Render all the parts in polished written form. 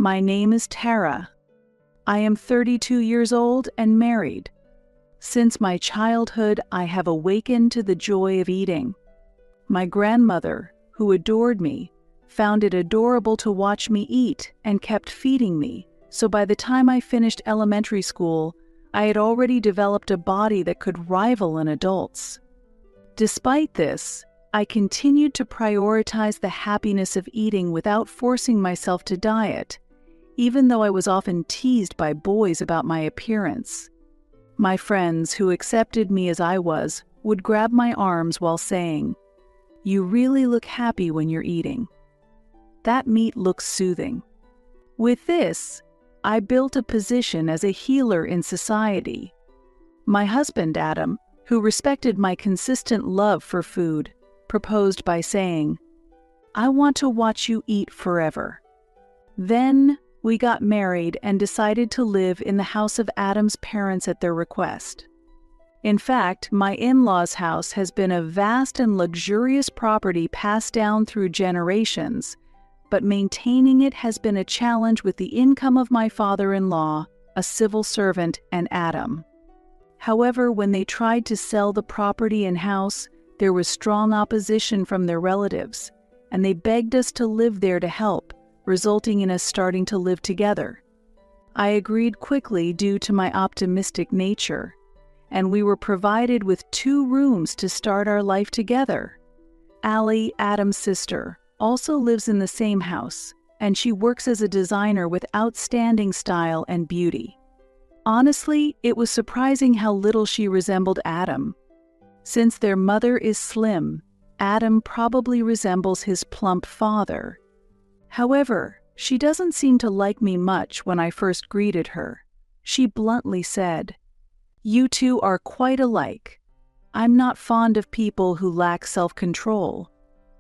My name is Tara. I am 32 years old and married. Since my childhood, I have awakened to the joy of eating. My grandmother, who adored me, found it adorable to watch me eat and kept feeding me, so by the time I finished elementary school, I had already developed a body that could rival an adult's. Despite this, I continued to prioritize the happiness of eating without forcing myself to diet, even though I was often teased by boys about my appearance. My friends, who accepted me as I was, would grab my arms while saying, "You really look happy when you're eating. That meat looks soothing." With this, I built a position as a healer in society. My husband, Adam, who respected my consistent love for food, proposed by saying, "I want to watch you eat forever." Then we got married and decided to live in the house of Adam's parents at their request. In fact, my in-laws' house has been a vast and luxurious property passed down through generations, but maintaining it has been a challenge with the income of my father-in-law, a civil servant, and Adam. However, when they tried to sell the property and house, there was strong opposition from their relatives, and they begged us to live there to help, resulting in us starting to live together. I agreed quickly due to my optimistic nature, and we were provided with 2 rooms to start our life together. Allie, Adam's sister, also lives in the same house, and she works as a designer with outstanding style and beauty. Honestly, it was surprising how little she resembled Adam. Since their mother is slim, Adam probably resembles his plump father. However, she doesn't seem to like me much when I first greeted her. She bluntly said, "You two are quite alike. I'm not fond of people who lack self-control."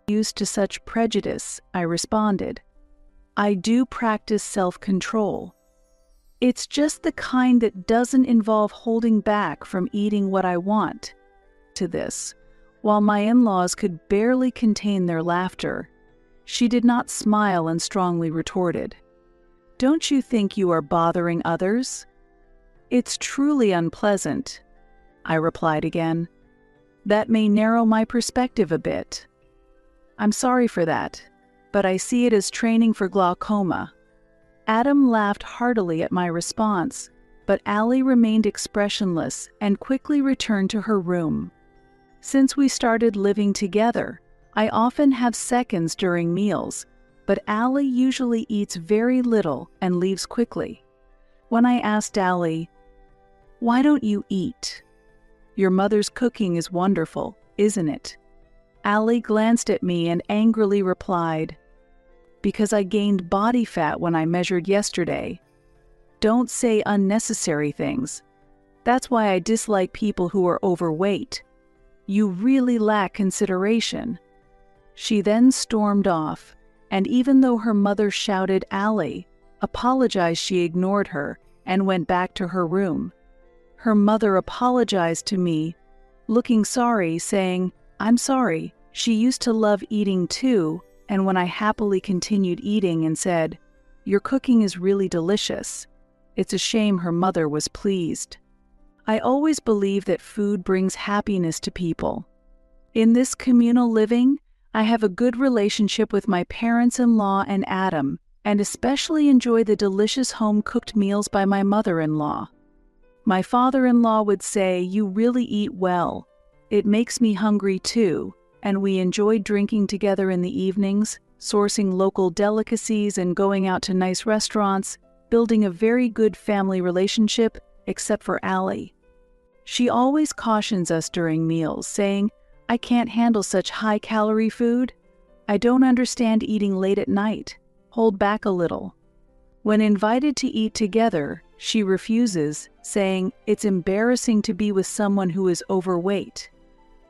Used to such prejudice, I responded, "I do practice self-control. It's just the kind that doesn't involve holding back from eating what I want." To this, while my in-laws could barely contain their laughter, she did not smile and strongly retorted, "Don't you think you are bothering others?" "It's truly unpleasant," I replied again. "That may narrow my perspective a bit. I'm sorry for that, but I see it as training for glaucoma." Adam laughed heartily at my response, but Allie remained expressionless and quickly returned to her room. Since we started living together, I often have seconds during meals, but Allie usually eats very little and leaves quickly. When I asked Allie, "Why don't you eat? Your mother's cooking is wonderful, isn't it?" Allie glanced at me and angrily replied, "Because I gained body fat when I measured yesterday. Don't say unnecessary things. That's why I dislike people who are overweight. You really lack consideration." She then stormed off, and even though her mother shouted Allie, apologized, she ignored her and went back to her room. Her mother apologized to me, looking sorry, saying, "I'm sorry, she used to love eating too," and when I happily continued eating and said, "Your cooking is really delicious," it's a shame her mother was pleased. I always believe that food brings happiness to people. In this communal living, I have a good relationship with my parents-in-law and Adam, and especially enjoy the delicious home-cooked meals by my mother-in-law. My father-in-law would say, "You really eat well. It makes me hungry too," and we enjoy drinking together in the evenings, sourcing local delicacies and going out to nice restaurants, building a very good family relationship, except for Allie. She always cautions us during meals, saying, "I can't handle such high-calorie food. I don't understand eating late at night. Hold back a little." When invited to eat together, she refuses, saying, "It's embarrassing to be with someone who is overweight."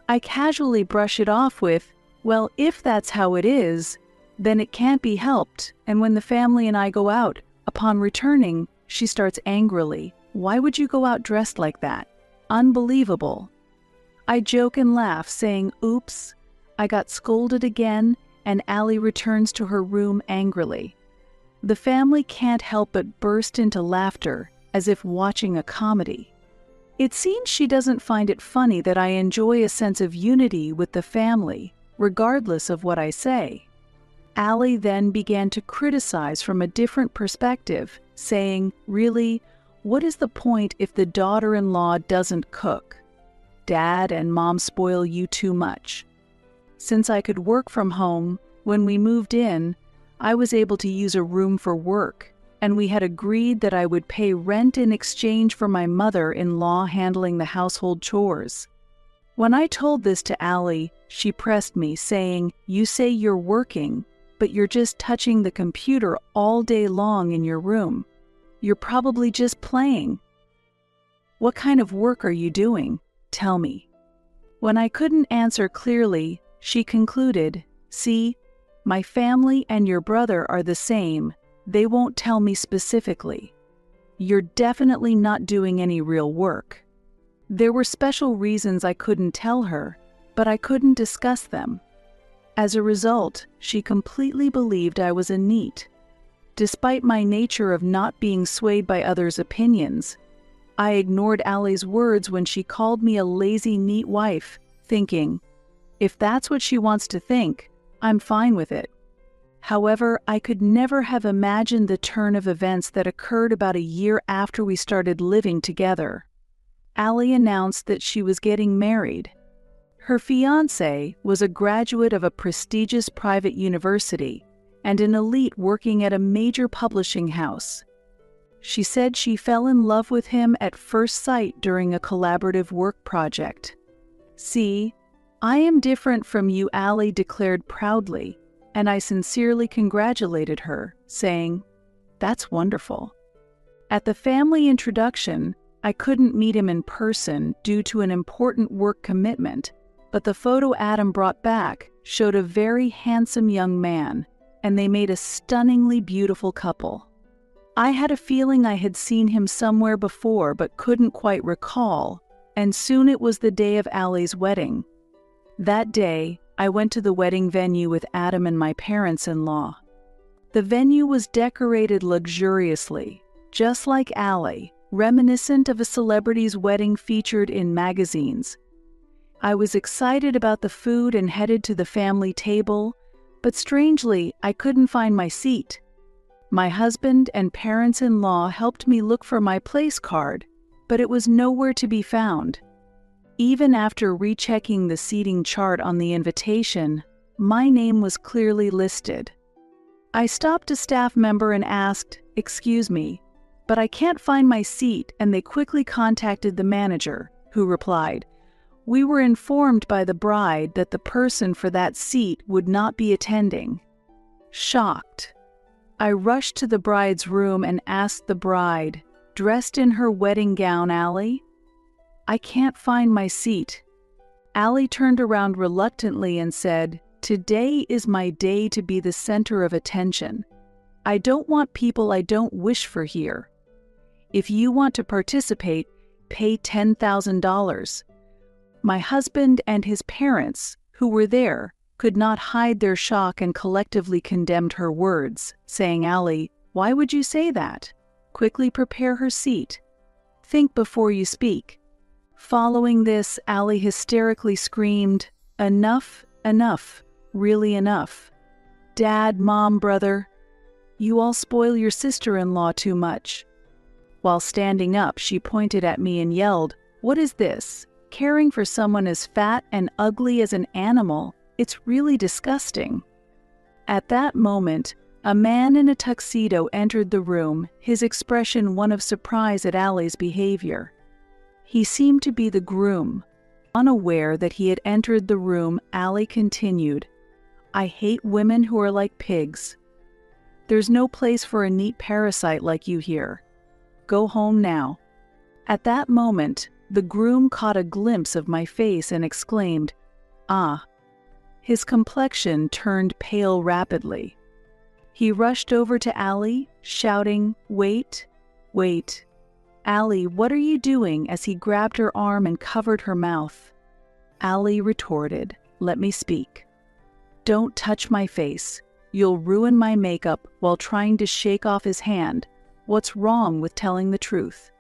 I casually brush it off with, "Well, if that's how it is, then it can't be helped," and when the family and I go out, upon returning, she starts angrily, "Why would you go out dressed like that? Unbelievable." I joke and laugh, saying, "Oops." I got scolded again, and Allie returns to her room angrily. The family can't help but burst into laughter, as if watching a comedy. It seems she doesn't find it funny that I enjoy a sense of unity with the family, regardless of what I say. Ali then began to criticize from a different perspective, saying, "Really, what is the point if the daughter-in-law doesn't cook? Dad and Mom spoil you too much." Since I could work from home, when we moved in, I was able to use a room for work, and we had agreed that I would pay rent in exchange for my mother-in-law handling the household chores. When I told this to Ali, she pressed me, saying, "You say you're working, but you're just touching the computer all day long in your room. You're probably just playing. What kind of work are you doing? Tell me." When I couldn't answer clearly, she concluded, "See, my family and your brother are the same. They won't tell me specifically. You're definitely not doing any real work." There were special reasons I couldn't tell her, but I couldn't discuss them. As a result, she completely believed I was a NEET. Despite my nature of not being swayed by others' opinions, I ignored Ali's words when she called me a lazy NEET wife, thinking, if that's what she wants to think, I'm fine with it. However, I could never have imagined the turn of events that occurred about a year after we started living together. Ali announced that she was getting married. Her fiancé was a graduate of a prestigious private university and an elite working at a major publishing house. She said she fell in love with him at first sight during a collaborative work project. "See, I am different from you," Ali declared proudly, and I sincerely congratulated her, saying, "That's wonderful." At the family introduction, I couldn't meet him in person due to an important work commitment, but the photo Adam brought back showed a very handsome young man, and they made a stunningly beautiful couple. I had a feeling I had seen him somewhere before but couldn't quite recall, and soon it was the day of Ali's wedding. That day, I went to the wedding venue with Adam and my parents-in-law. The venue was decorated luxuriously, just like Ali, reminiscent of a celebrity's wedding featured in magazines. I was excited about the food and headed to the family table, but strangely, I couldn't find my seat. My husband and parents-in-law helped me look for my place card, but it was nowhere to be found. Even after rechecking the seating chart on the invitation, my name was clearly listed. I stopped a staff member and asked, "Excuse me, but I can't find my seat," and they quickly contacted the manager, who replied, "We were informed by the bride that the person for that seat would not be attending." Shocked, I rushed to the bride's room and asked the bride, dressed in her wedding gown, "Ali, I can't find my seat." Ali turned around reluctantly and said, "Today is my day to be the center of attention. I don't want people I don't wish for here. If you want to participate, pay $10,000. My husband and his parents, who were there, could not hide their shock and collectively condemned her words, saying, "Ali, why would you say that? Quickly prepare her seat. Think before you speak." Following this, Ali hysterically screamed, "Enough, enough, really enough. Dad, Mom, brother, you all spoil your sister-in-law too much." While standing up, she pointed at me and yelled, "What is this? Caring for someone as fat and ugly as an animal? It's really disgusting." At that moment, a man in a tuxedo entered the room, his expression one of surprise at Ali's behavior. He seemed to be the groom. Unaware that he had entered the room, Ali continued, "I hate women who are like pigs. There's no place for a neat parasite like you here. Go home now." At that moment, the groom caught a glimpse of my face and exclaimed, "Ah." His complexion turned pale rapidly. He rushed over to Ali, shouting, "Wait, wait. Ali, what are you doing?" as he grabbed her arm and covered her mouth. Ali retorted, "Let me speak. Don't touch my face. You'll ruin my makeup while trying to shake off his hand. What's wrong with telling the truth?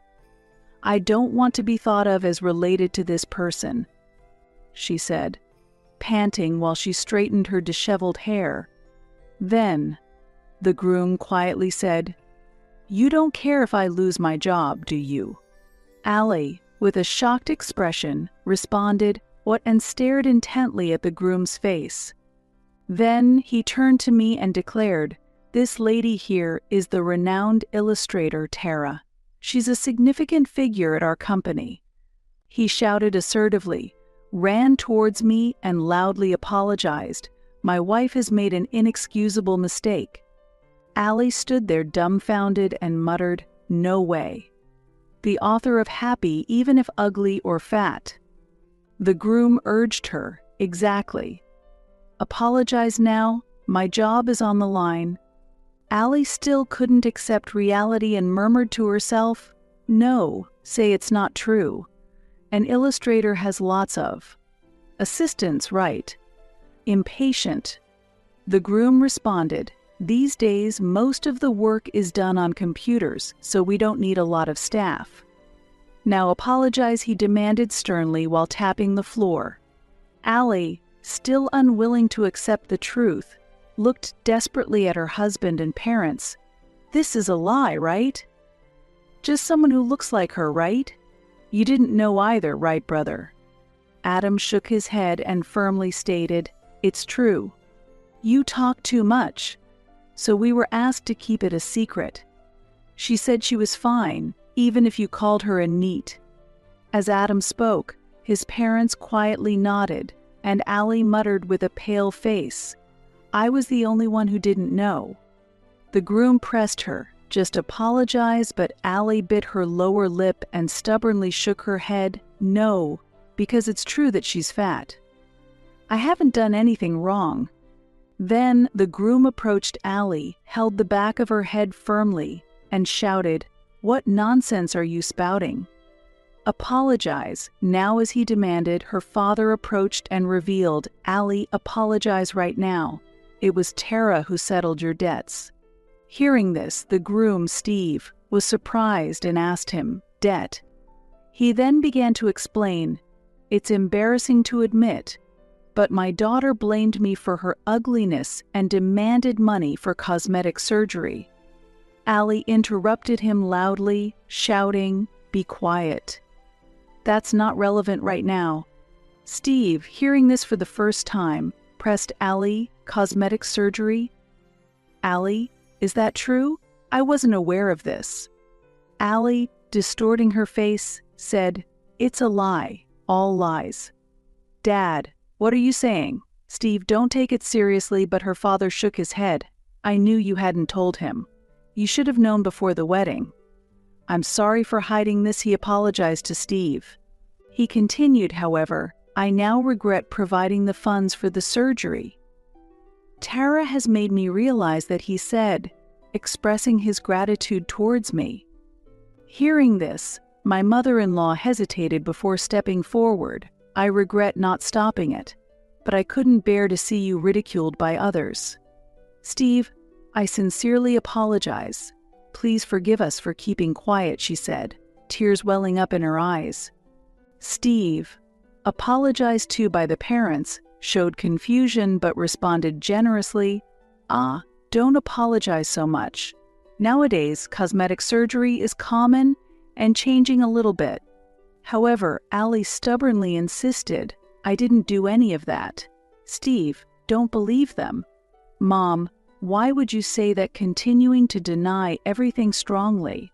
I don't want to be thought of as related to this person, she said, panting while she straightened her disheveled hair. Then, the groom quietly said, "You don't care if I lose my job, do you?" Allie, with a shocked expression, responded, "What?" and stared intently at the groom's face. Then he turned to me and declared, "This lady here is the renowned illustrator Tara. She's a significant figure at our company." He shouted assertively, ran towards me, and loudly apologized. "My wife has made an inexcusable mistake." Allie stood there dumbfounded and muttered, "No way." The author of Happy, even if ugly or fat. The groom urged her, "Exactly. Apologize now, my job is on the line." Allie still couldn't accept reality and murmured to herself, "No, say it's not true. An illustrator has lots of assistants, right?" Impatient, the groom responded, "These days most of the work is done on computers, so we don't need a lot of staff. Now apologize," he demanded sternly while tapping the floor. Allie, still unwilling to accept the truth, looked desperately at her husband and parents. "This is a lie, right? Just someone who looks like her, right? You didn't know either, right, brother?" Adam shook his head and firmly stated, "It's true. You talk too much, so we were asked to keep it a secret. She said she was fine, even if you called her a neat." As Adam spoke, his parents quietly nodded, and Allie muttered with a pale face, "I was the only one who didn't know." The groom pressed her, "Just apologize," but Allie bit her lower lip and stubbornly shook her head, "No, because it's true that she's fat. I haven't done anything wrong." Then the groom approached Allie, held the back of her head firmly, and shouted, "What nonsense are you spouting? Apologize." Now, as he demanded, her father approached and revealed, "Allie, apologize right now. It was Tara who settled your debts." Hearing this, the groom, Steve, was surprised and asked him, "Debt?" He then began to explain, "It's embarrassing to admit, but my daughter blamed me for her ugliness and demanded money for cosmetic surgery." Allie interrupted him loudly, shouting, "Be quiet. That's not relevant right now." Steve, hearing this for the first time, pressed, "Allie, cosmetic surgery? Allie, is that true? I wasn't aware of this." Allie, distorting her face, said, "It's a lie, all lies." "Dad, what are you saying?" "Steve, don't take it seriously," but her father shook his head. "I knew you hadn't told him. You should have known before the wedding." "I'm sorry for hiding this," he apologized to Steve. He continued, however, "I now regret providing the funds for the surgery. Tara has made me realize that," he said, expressing his gratitude towards me. Hearing this, my mother-in-law hesitated before stepping forward. "I regret not stopping it, but I couldn't bear to see you ridiculed by others. Steve, I sincerely apologize. Please forgive us for keeping quiet," she said, tears welling up in her eyes. Steve, apologized to by the parents, showed confusion but responded generously, "Don't apologize so much. Nowadays, cosmetic surgery is common and changing a little bit." However, Allie stubbornly insisted, "I didn't do any of that." "Steve, don't believe them." "Mom, why would you say that?" continuing to deny everything strongly.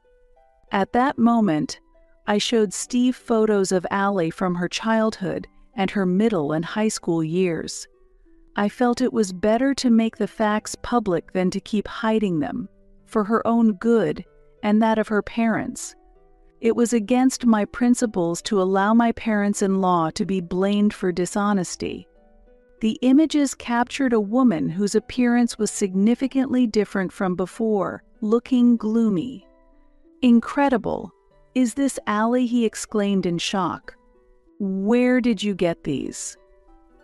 At that moment, I showed Steve photos of Allie from her childhood and her middle and high school years. I felt it was better to make the facts public than to keep hiding them, for her own good and that of her parents. It was against my principles to allow my parents-in-law to be blamed for dishonesty. The images captured a woman whose appearance was significantly different from before, looking gloomy. "Incredible. Is this Allie?" he exclaimed in shock. "Where did you get these?"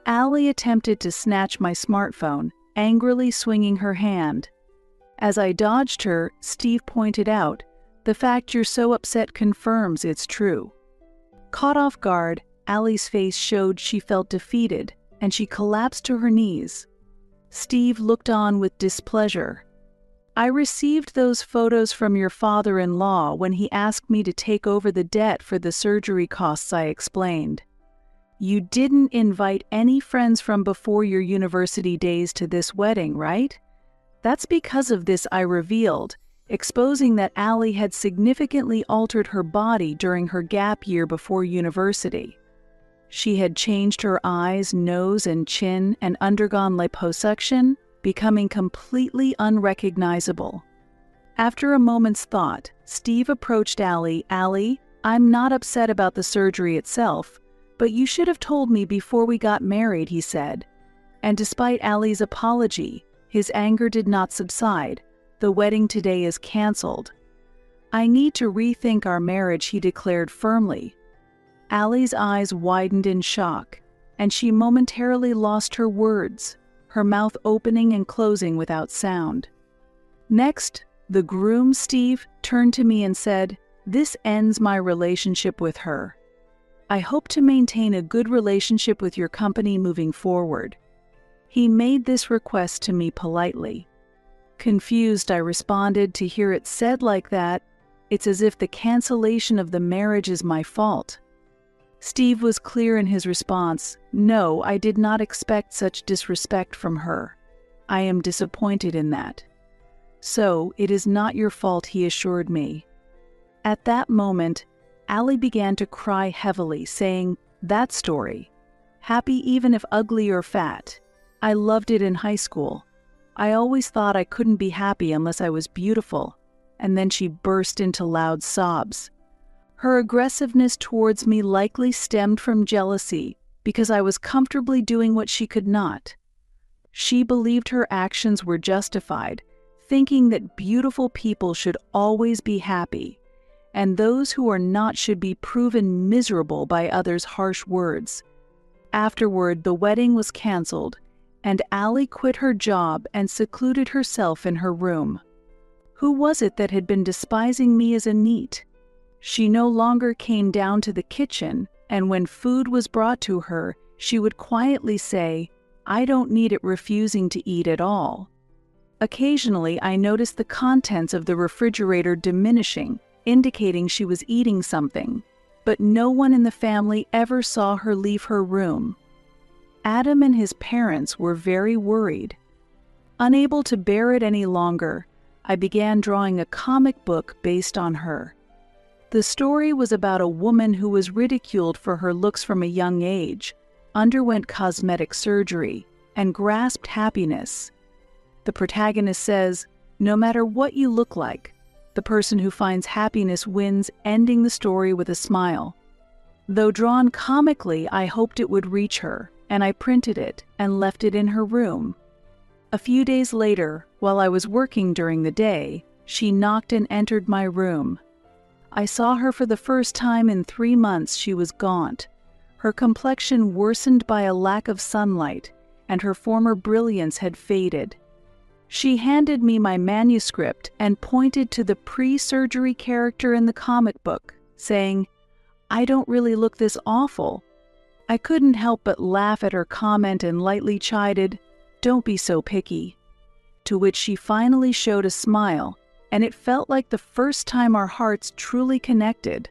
Allie attempted to snatch my smartphone, angrily swinging her hand. As I dodged her, Steve pointed out, "The fact you're so upset confirms it's true." Caught off guard, Allie's face showed she felt defeated, and she collapsed to her knees. Steve looked on with displeasure. "I received those photos from your father-in-law when he asked me to take over the debt for the surgery costs," I explained. "You didn't invite any friends from before your university days to this wedding, right?" "That's because of this," I revealed, exposing that Allie had significantly altered her body during her gap year before university. She had changed her eyes, nose, and chin and undergone liposuction, becoming completely unrecognizable. After a moment's thought, Steve approached Allie. "Allie, I'm not upset about the surgery itself, but you should have told me before we got married," he said. And despite Allie's apology, his anger did not subside. "The wedding today is canceled." "I need to rethink our marriage," he declared firmly. Allie's eyes widened in shock, and she momentarily lost her words, her mouth opening and closing without sound. Next, the groom, Steve, turned to me and said, "This ends my relationship with her. I hope to maintain a good relationship with your company moving forward." He made this request to me politely. Confused, I responded, "To hear it said like that, it's as if the cancellation of the marriage is my fault." Steve was clear in his response. "No, I did not expect such disrespect from her. I am disappointed in that." "So, it is not your fault," he assured me. At that moment, Allie began to cry heavily, saying, "That story. Happy even if ugly or fat. I loved it in high school. I always thought I couldn't be happy unless I was beautiful." And then she burst into loud sobs. Her aggressiveness towards me likely stemmed from jealousy because I was comfortably doing what she could not. She believed her actions were justified, thinking that beautiful people should always be happy, and those who are not should be proven miserable by others' harsh words. Afterward, the wedding was canceled, and Allie quit her job and secluded herself in her room. Who was it that had been despising me as a NEET? She no longer came down to the kitchen, and when food was brought to her, she would quietly say, "I don't need it," refusing to eat at all. Occasionally, I noticed the contents of the refrigerator diminishing, indicating she was eating something, but no one in the family ever saw her leave her room. Adam and his parents were very worried. Unable to bear it any longer, I began drawing a comic book based on her. The story was about a woman who was ridiculed for her looks from a young age, underwent cosmetic surgery, and grasped happiness. The protagonist says, "No matter what you look like, the person who finds happiness wins," ending the story with a smile. Though drawn comically, I hoped it would reach her, and I printed it and left it in her room. A few days later, while I was working during the day, she knocked and entered my room. I saw her for the first time in 3 months. She was gaunt. Her complexion worsened by a lack of sunlight, and her former brilliance had faded. She handed me my manuscript and pointed to the pre-surgery character in the comic book, saying, "I don't really look this awful." I couldn't help but laugh at her comment and lightly chided, "Don't be so picky." To which she finally showed a smile, and it felt like the first time our hearts truly connected.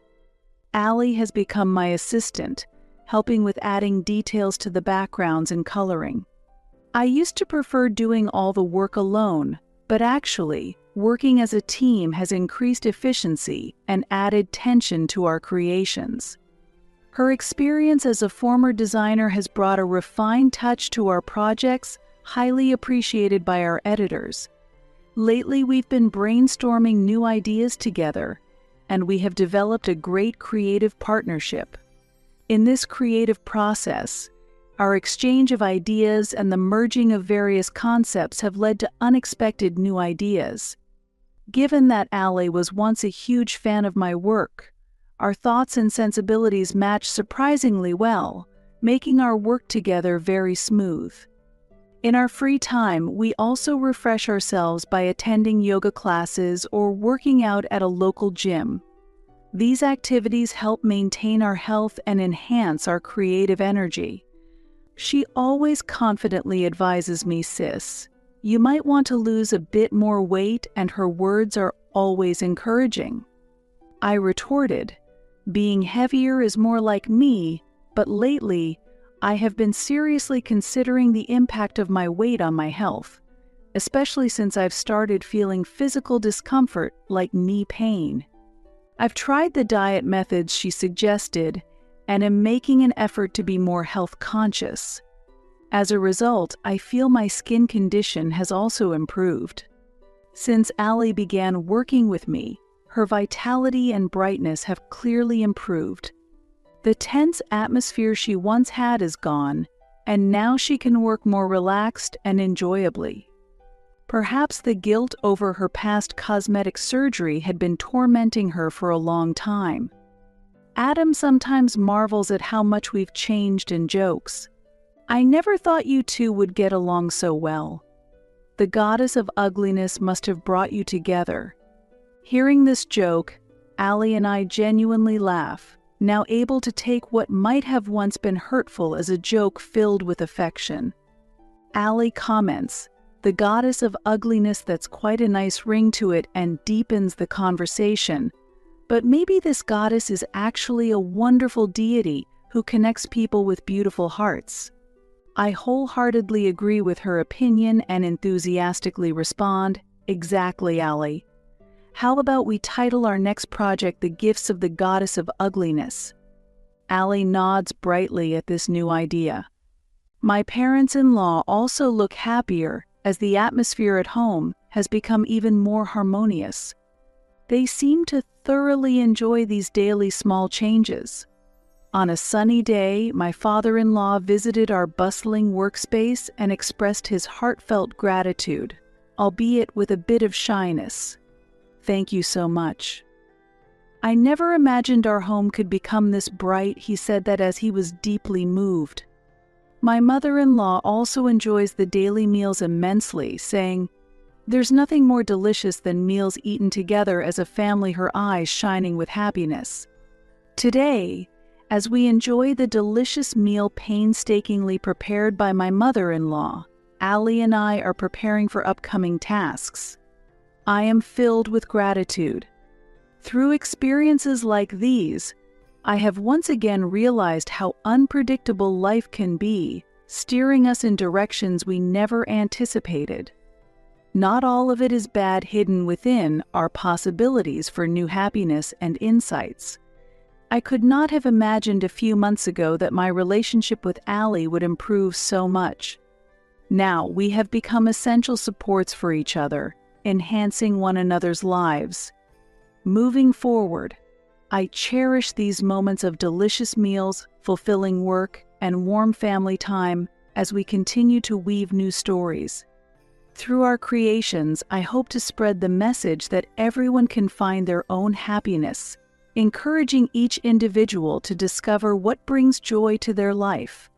Allie has become my assistant, helping with adding details to the backgrounds and coloring. I used to prefer doing all the work alone, but actually, working as a team has increased efficiency and added tension to our creations. Her experience as a former designer has brought a refined touch to our projects, highly appreciated by our editors. Lately, we've been brainstorming new ideas together, and we have developed a great creative partnership. In this creative process, our exchange of ideas and the merging of various concepts have led to unexpected new ideas. Given that Allie was once a huge fan of my work, our thoughts and sensibilities match surprisingly well, making our work together very smooth. In our free time, we also refresh ourselves by attending yoga classes or working out at a local gym. These activities help maintain our health and enhance our creative energy. She always confidently advises me, "Sis, you might want to lose a bit more weight," and her words are always encouraging. I retorted, "Being heavier is more like me, but lately, I have been seriously considering the impact of my weight on my health, especially since I've started feeling physical discomfort like knee pain. I've tried the diet methods she suggested and am making an effort to be more health conscious. As a result, I feel my skin condition has also improved. Since Ali began working with me, her vitality and brightness have clearly improved. The tense atmosphere she once had is gone, and now she can work more relaxed and enjoyably." Perhaps the guilt over her past cosmetic surgery had been tormenting her for a long time. Adam sometimes marvels at how much we've changed and jokes, "I never thought you two would get along so well. The goddess of ugliness must have brought you together." Hearing this joke, Ali and I genuinely laugh, now able to take what might have once been hurtful as a joke filled with affection. Ali comments, "The goddess of ugliness, that's quite a nice ring to it and deepens the conversation. But maybe this goddess is actually a wonderful deity who connects people with beautiful hearts." I wholeheartedly agree with her opinion and enthusiastically respond, "Exactly, Ali. How about we title our next project The Gifts of the Goddess of Ugliness?" Ali nods brightly at this new idea. My parents-in-law also look happier as the atmosphere at home has become even more harmonious. They seem to thoroughly enjoy these daily small changes. On a sunny day, my father-in-law visited our bustling workspace and expressed his heartfelt gratitude, albeit with a bit of shyness. "Thank you so much. I never imagined our home could become this bright," he said that as he was deeply moved. My mother-in-law also enjoys the daily meals immensely, saying, "There's nothing more delicious than meals eaten together as a family," her eyes shining with happiness. Today, as we enjoy the delicious meal painstakingly prepared by my mother-in-law, Ali and I are preparing for upcoming tasks. I am filled with gratitude. Through experiences like these, I have once again realized how unpredictable life can be, steering us in directions we never anticipated. Not all of it is bad. Hidden within are possibilities for new happiness and insights. I could not have imagined a few months ago that my relationship with Ali would improve so much. Now we have become essential supports for each other, enhancing one another's lives. Moving forward, I cherish these moments of delicious meals, fulfilling work, and warm family time as we continue to weave new stories. Through our creations, I hope to spread the message that everyone can find their own happiness, encouraging each individual to discover what brings joy to their life.